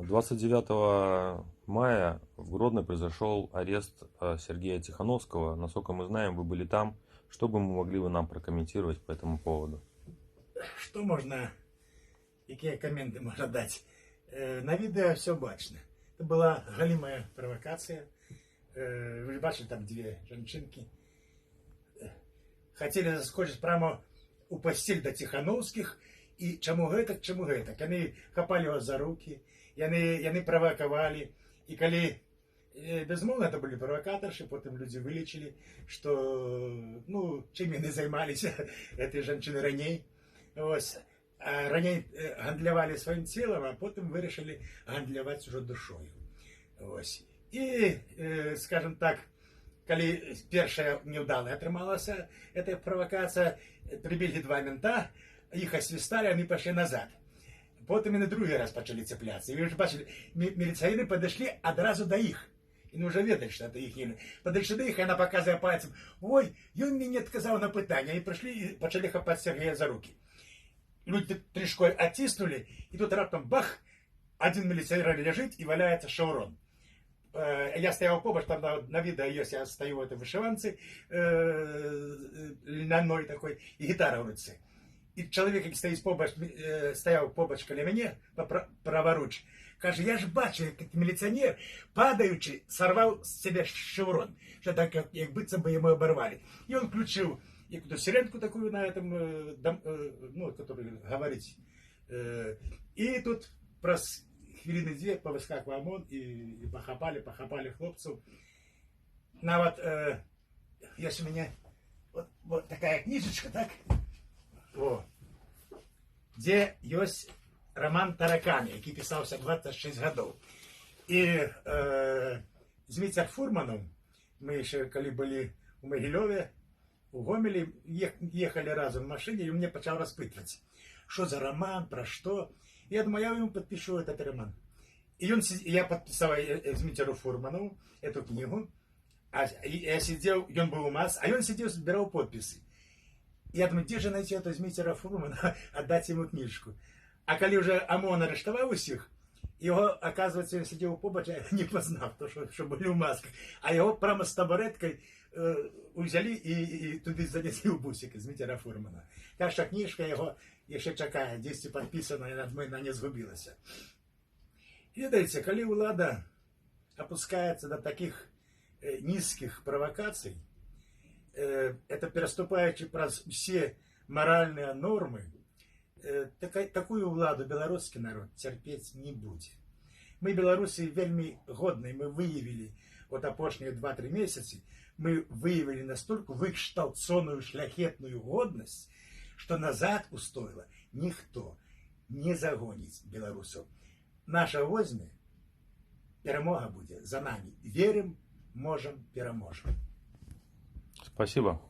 29 мая в Гродно произошел арест Сергея Тихановского. Насколько мы знаем, вы были там. Что бы могли вы нам прокомментировать по этому поводу? Що можна, які коменти можна дати? На відео все бачно. Це була галімая провокація. Ви ж бачили, там дві жінки. Хотіли заскочити прямо у постіль до Тихановських. І чому гэтак, чому гэтак? Вони хапали його за руки, вони провокували. І коли, безумовно, це були провокаторші, потім люди вилічили, що, ну, чим вони займалися, ці жінки раніше. Ось, ранее гандлявали своїм тілом, а потім вирішили гандлявати вже душою. Ось. І, скажімо так, коли перша невдала отрималася ця провокація, прибігли два мента, їх освистали, вони пішли назад. Потім і на другий раз почали цеплятися. І ви ж бачили, міліціонери підійшли одразу до їх. І вони вже ведали, що це їх. Підійшли до їх, і вона показує пальцем: ой, він мені відказав на питання. І прийшли і почали хапати Сергія за руки. Люди трішкою оттиснули, і тут раптом бах, один міліціонер лежить і валяється шеврон. Я стояв побач, там на відео є, я стою в этой вишиванці, льняной такой, і гітара в руці. І чоловік, який стояв побач коло мене, праворуч, каже: я ж бачив, як міліціонер, падаючи, сорвав з себе шеврон, що так, як биться би йому оборвали. І він включив якусь сиренку такую на этом, ну, который говорить. И тут прос хвилины две повыскакивал ОМОН и похапали хлопцев. На вот, есть у меня вот такая книжечка, так? О, где есть роман «Тараканы», який писался 26 годов. И з Митей Фурманом, мы еще, коли были у Могилеве, у Гомелі, їхали разом в машині, і він мені почав розпитувати, що за роман, про що. Я думаю, я йому підпишу цей роман. І я підписав з Митєю Фурманом цю книгу, а я сидів, він був у нас, а він сидів, збирав підписи. І я думаю, де ж знайти цього з Митєю Фурмана, віддати йому книжку. А коли вже ОМОН арештував усіх, його, оказывается, він сидів побач, я не познав, тому що були в масках. А його прямо з табуреткою взяли і туди занесли в бусик з Митєя Фурмана. Так що книжка його ще чекає, десь підписана, і над мене не згубилася. І дивіться, коли влада опускається до таких низьких провокацій, це переступаючи через всі моральні норми, такую владу белорусский народ терпеть не будет. Мы, белорусы, вельми годные, мы выявили, вот опошние 2-3 месяца, мы выявили настолько выкшталцоную шляхетную годность, что назад устоило никто не загонит белорусов. Наша возьме, перемога будет за нами. Верим, можем, переможем. Спасибо.